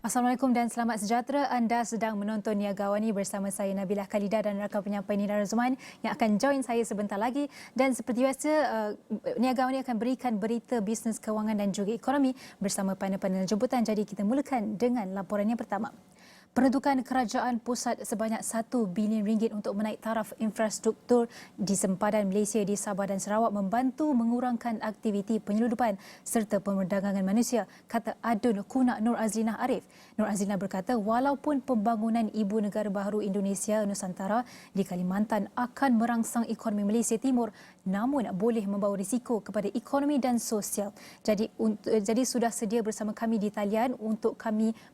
Assalamualaikum dan selamat sejahtera. Anda sedang menonton Niaga Awani bersama saya Nabilah Khalida dan rakan penyampai Nida Razman yang akan join saya sebentar lagi. Dan seperti biasa, Niaga Awani akan berikan berita bisnes, kewangan dan juga ekonomi bersama panel-panel jemputan. Jadi kita mulakan dengan laporan yang pertama. Peruntukan kerajaan pusat sebanyak 1 bilion ringgit untuk menaik taraf infrastruktur di sempadan Malaysia di Sabah dan Sarawak membantu mengurangkan aktiviti penyeludupan serta perdagangan manusia, kata Adun Kunak Nur Azlinah Arif. Nur Azlinah berkata walaupun pembangunan Ibu Negara Baharu Indonesia Nusantara di Kalimantan akan merangsang ekonomi Malaysia Timur, namun boleh membawa risiko kepada ekonomi dan sosial. Jadi sudah sedia bersama kami di talian untuk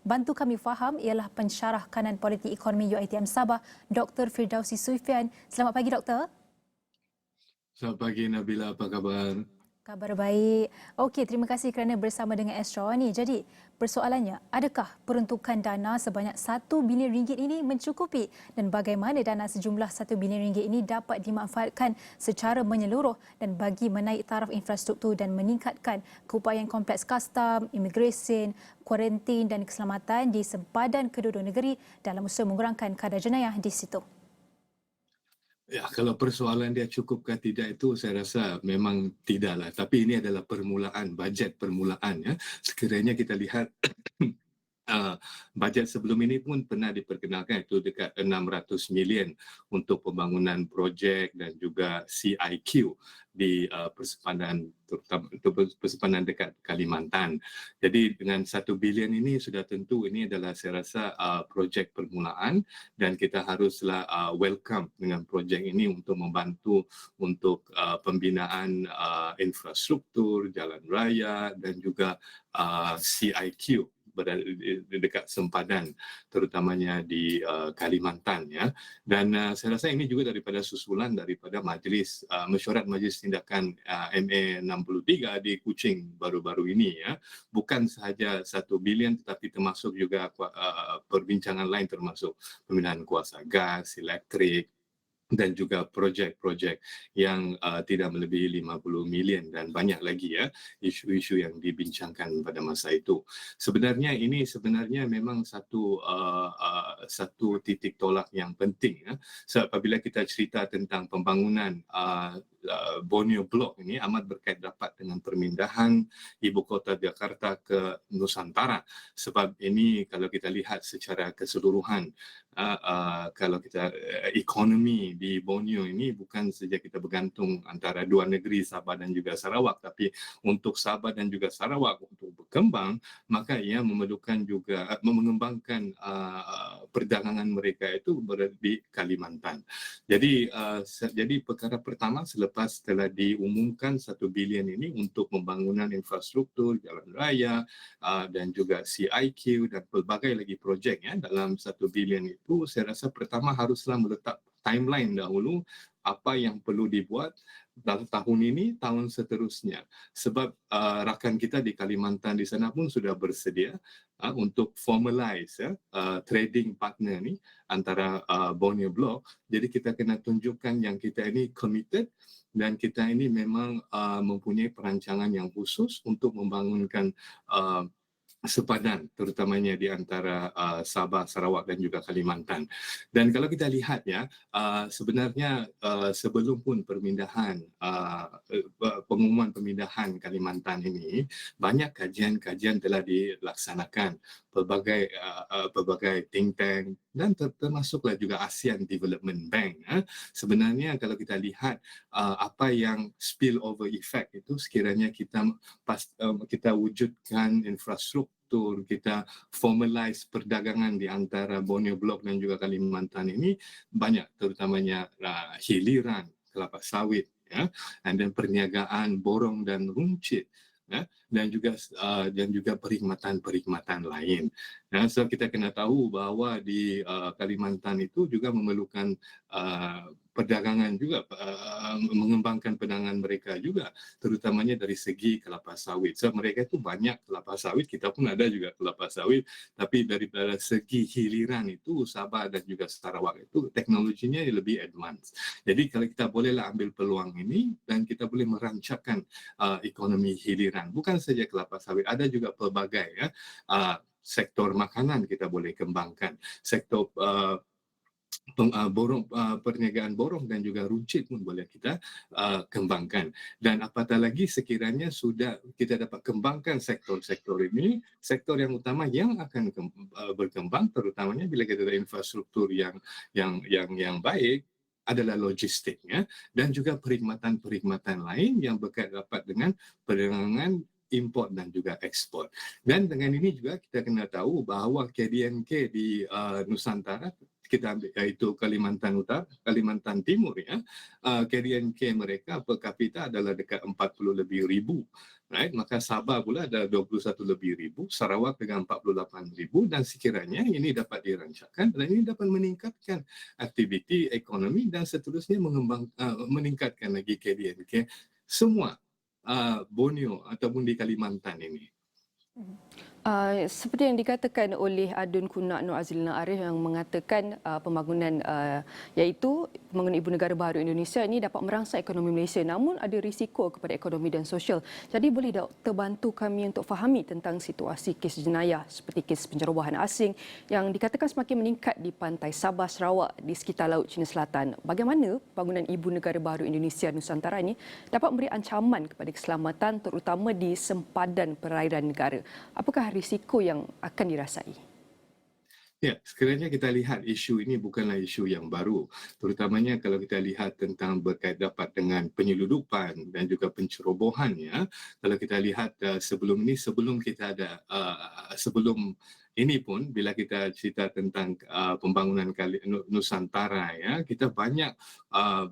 bantu kami faham ialah pensyarah kanan politik ekonomi UiTM Sabah, Dr. Firdausi Sufian. Selamat pagi, Doktor. Selamat pagi Nabila, apa khabar? Kabar baik. Okey, terima kasih kerana bersama dengan Astro ni. Jadi, persoalannya, adakah peruntukan dana sebanyak 1 bilion ringgit ini mencukupi dan bagaimana dana sejumlah 1 bilion ringgit ini dapat dimanfaatkan secara menyeluruh dan bagi menaik taraf infrastruktur dan meningkatkan keupayaan kompleks kastam, imigresen, kuarantin dan keselamatan di sempadan kedua-dua negeri dalam usaha mengurangkan kadar jenayah di situ? Ya, kalau persoalan dia cukup ke tidak itu saya rasa memang tidaklah. Tapi ini adalah permulaan, bajet permulaan ya. Sekiranya kita lihat bajet sebelum ini pun pernah diperkenalkan itu dekat 600 million untuk pembangunan projek dan juga CIQ di persempadan, terutama untuk persempadan dekat Kalimantan. Jadi dengan 1 bilion ini sudah tentu ini adalah saya rasa projek permulaan dan kita haruslah welcome dengan projek ini untuk membantu untuk pembinaan infrastruktur, jalan raya dan juga CIQ berada di dekat sempadan terutamanya di Kalimantan ya. Dan saya rasa ini juga daripada susulan daripada majlis mesyuarat Majlis Tindakan MA 63 di Kuching baru-baru ini ya. Bukan sahaja 1 bilion tetapi termasuk juga perbincangan lain termasuk pembinaan kuasa gas, elektrik dan juga projek-projek yang tidak melebihi 50 million dan banyak lagi ya isu-isu yang dibincangkan pada masa itu. Sebenarnya ini memang satu titik tolak yang penting ya. So, apabila kita cerita tentang pembangunan Borneo Block ini amat berkait rapat dengan permindahan ibu kota Jakarta ke Nusantara, sebab ini kalau kita lihat secara keseluruhan kalau kita ekonomi di Borneo ini bukan saja kita bergantung antara dua negeri Sabah dan juga Sarawak, tapi untuk Sabah dan juga Sarawak untuk berkembang maka ia memerlukan juga mengembangkan perdagangan mereka itu berada di Kalimantan. Jadi perkara pertama selepas telah diumumkan 1 bilion ini untuk pembangunan infrastruktur, jalan raya dan juga CIQ dan pelbagai lagi projek ya dalam 1 bilion itu, saya rasa pertama haruslah meletak timeline dahulu apa yang perlu dibuat dalam tahun ini, tahun seterusnya. Sebab rakan kita di Kalimantan di sana pun sudah bersedia untuk formalize trading partner ni antara Borneo Block. Jadi kita kena tunjukkan yang kita ini committed dan kita ini memang mempunyai perancangan yang khusus untuk membangunkan sepadan terutamanya di antara Sabah, Sarawak dan juga Kalimantan. Dan kalau kita lihat ya, sebenarnya sebelum pun pengumuman pemindahan Kalimantan ini, banyak kajian-kajian telah dilaksanakan pelbagai think tank dan termasuklah juga ASEAN Development Bank. Sebenarnya kalau kita lihat apa yang spillover effect itu sekiranya kita wujudkan infrastruktur, kita formalize perdagangan di antara Borneo Block dan juga Kalimantan ini banyak, terutamanya hiliran kelapa sawit ya, dan perniagaan borong dan runcit ya, dan juga perkhidmatan lain. So kita kena tahu bahawa di Kalimantan itu juga memerlukan perdagangan juga, mengembangkan perdagangan mereka juga, terutamanya dari segi kelapa sawit. So mereka itu banyak kelapa sawit, kita pun ada juga kelapa sawit, tapi daripada segi hiliran itu Sabah dan juga Sarawak itu teknologinya lebih advance. Jadi kalau kita bolehlah ambil peluang ini dan kita boleh merancangkan ekonomi hiliran, bukan saja kelapa sawit, ada juga pelbagai ya sektor makanan kita boleh kembangkan, sektor perniagaan borong dan juga runcit pun boleh kita kembangkan. Dan apatah lagi sekiranya sudah kita dapat kembangkan sektor-sektor ini, sektor yang utama yang akan berkembang terutamanya bila kita ada infrastruktur yang baik adalah logistiknya dan juga perkhidmatan lain yang berkait rapat dengan perdagangan import dan juga ekspor. Dan dengan ini juga kita kena tahu bahawa KDNK di Nusantara, kita ambil iaitu Kalimantan Utara, Kalimantan Timur ya, KDNK mereka per kapita adalah dekat 40 lebih ribu. Right? Maka Sabah pula ada 21 lebih ribu, Sarawak dengan 48 ribu, dan sekiranya ini dapat dirancangkan dan ini dapat meningkatkan aktiviti ekonomi dan seterusnya meningkatkan lagi KDNK semua Borneo ataupun di Kalimantan ini. Seperti yang dikatakan oleh Adun Kunak Nur Azlina Arif yang mengatakan pembangunan iaitu pembangunan Ibu Negara Baharu Indonesia ini dapat merangsang ekonomi Malaysia, namun ada risiko kepada ekonomi dan sosial. Jadi boleh Doktor bantu kami untuk fahami tentang situasi kes jenayah seperti kes pencerobohan asing yang dikatakan semakin meningkat di pantai Sabah, Sarawak di sekitar Laut Cina Selatan. Bagaimana pembangunan Ibu Negara Baharu Indonesia Nusantara ini dapat memberi ancaman kepada keselamatan terutama di sempadan perairan negara? Apakah risiko yang akan dirasai? Ya, sekiranya kita lihat isu ini bukanlah isu yang baru. Terutamanya kalau kita lihat tentang berkait dapat dengan penyeludupan dan juga pencerobohan ya. Kalau kita lihat sebelum kita ada sebelum ini pun bila kita cerita tentang pembangunan Nusantara ya, kita banyak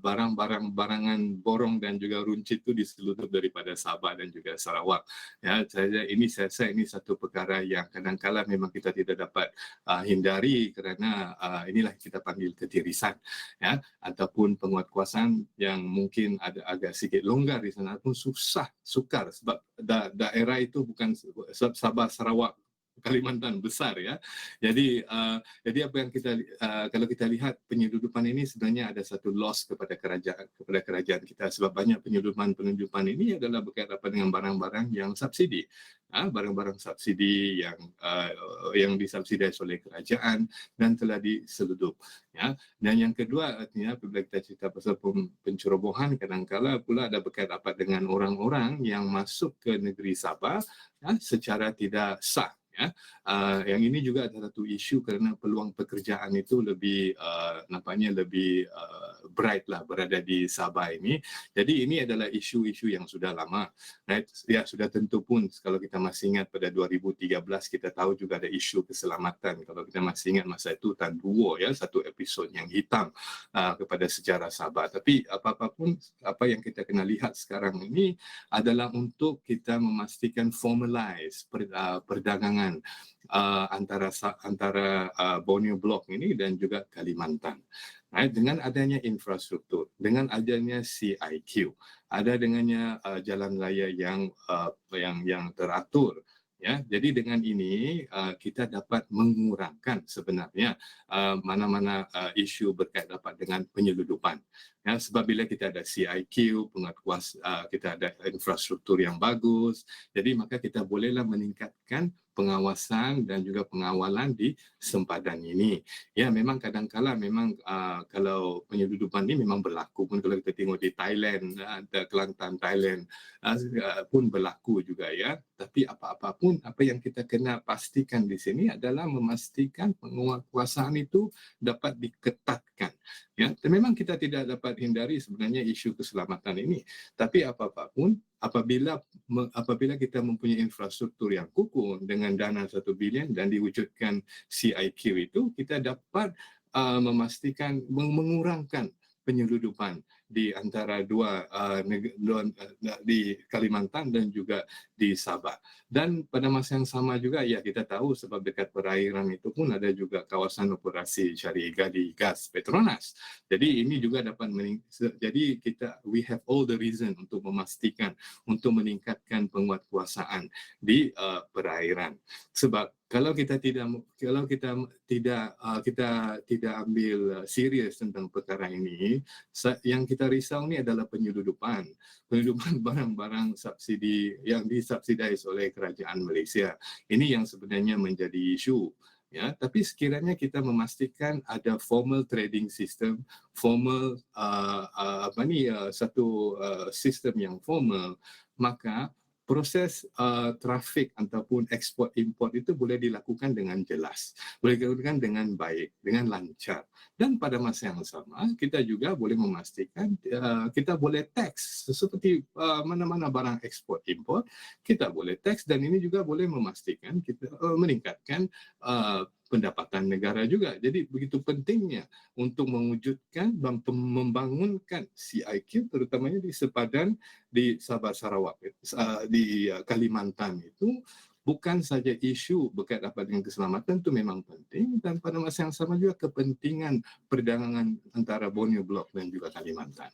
barangan borong dan juga runcit itu diseludup daripada Sabah dan juga Sarawak. Ya, saya rasa ini satu perkara yang kadang-kala memang kita tidak dapat hindari kerana inilah kita panggil ketirisan ya, ataupun penguatkuasaan yang mungkin ada agak sedikit longgar di sana pun sukar sebab daerah itu bukan Sabah Sarawak Kalimantan besar ya. Jadi apa yang kita kalau kita lihat penyeludupan ini sebenarnya ada satu loss kepada kerajaan kita sebab banyak penyeludupan ini adalah berkaitan dengan barang-barang yang subsidi. Barang-barang subsidi yang disubsidiasi oleh kerajaan dan telah diseludup ya. Dan yang kedua artinya apabila kita cerita pasal pencerobohan kadang-kala pula ada berkaitan dengan orang-orang yang masuk ke negeri Sabah ya, secara tidak sah. Ya, yang ini juga adalah satu isu kerana peluang pekerjaan itu lebih nampaknya lebih bright lah berada di Sabah ini. Jadi ini adalah isu-isu yang sudah lama. Right? Ya sudah tentu pun kalau kita masih ingat pada 2013 kita tahu juga ada isu keselamatan. Kalau kita masih ingat masa itu Tan Duo ya satu episod yang hitam kepada sejarah Sabah. Tapi apapun apa yang kita kena lihat sekarang ini adalah untuk kita memastikan formalize perdagangan antara Borneo Block ini dan juga Kalimantan. Dengan adanya infrastruktur, dengan adanya CIQ, ada dengannya jalan raya yang teratur. Ya, jadi dengan ini kita dapat mengurangkan sebenarnya mana-mana isu berkait dapat dengan penyeludupan. Ya, sebab bila kita ada CIQ, kita ada infrastruktur yang bagus, jadi maka kita bolehlah meningkatkan pengawasan dan juga pengawalan di sempadan ini. Ya, memang kadang-kala memang kalau penyeludupan ini memang berlaku pun kalau kita tengok di Thailand, Kelantan Thailand pun berlaku juga ya. Tapi apa-apa pun apa yang kita kena pastikan di sini adalah memastikan penguasaan itu dapat diketatkan. Ya, memang kita tidak dapat hindari sebenarnya isu keselamatan ini. Tapi apa-apa pun apabila kita mempunyai infrastruktur yang kukuh dengan dana 1 bilion dan diwujudkan CIQ itu, kita dapat memastikan mengurangkan penyeludupan di antara di Kalimantan dan juga di Sabah. Dan pada masa yang sama juga ya kita tahu sebab dekat perairan itu pun ada juga kawasan operasi syariah gadi gas Petronas. Jadi ini juga dapat jadi we have all the reason untuk memastikan untuk meningkatkan penguatkuasaan di perairan. Sebab kita tidak ambil serius tentang perkara ini, yang kita risau ni adalah penyeludupan barang-barang subsidi yang disubsidis oleh kerajaan Malaysia. Ini yang sebenarnya menjadi isu. Ya, tapi sekiranya kita memastikan ada formal trading system, satu sistem yang formal, maka proses trafik ataupun ekspor import itu boleh dilakukan dengan jelas, boleh dilakukan dengan baik, dengan lancar. Dan pada masa yang sama kita juga boleh memastikan kita boleh tax seperti mana-mana barang ekspor import kita boleh tax, dan ini juga boleh memastikan kita meningkatkan pendapatan negara juga. Jadi begitu pentingnya untuk mewujudkan dan membangunkan CIQ terutamanya di sepadan di Sabah Sarawak, di Kalimantan itu bukan saja isu berkaitan dengan keselamatan itu memang penting, dan pada masa yang sama juga kepentingan perdagangan antara Borneo Blok dan juga Kalimantan.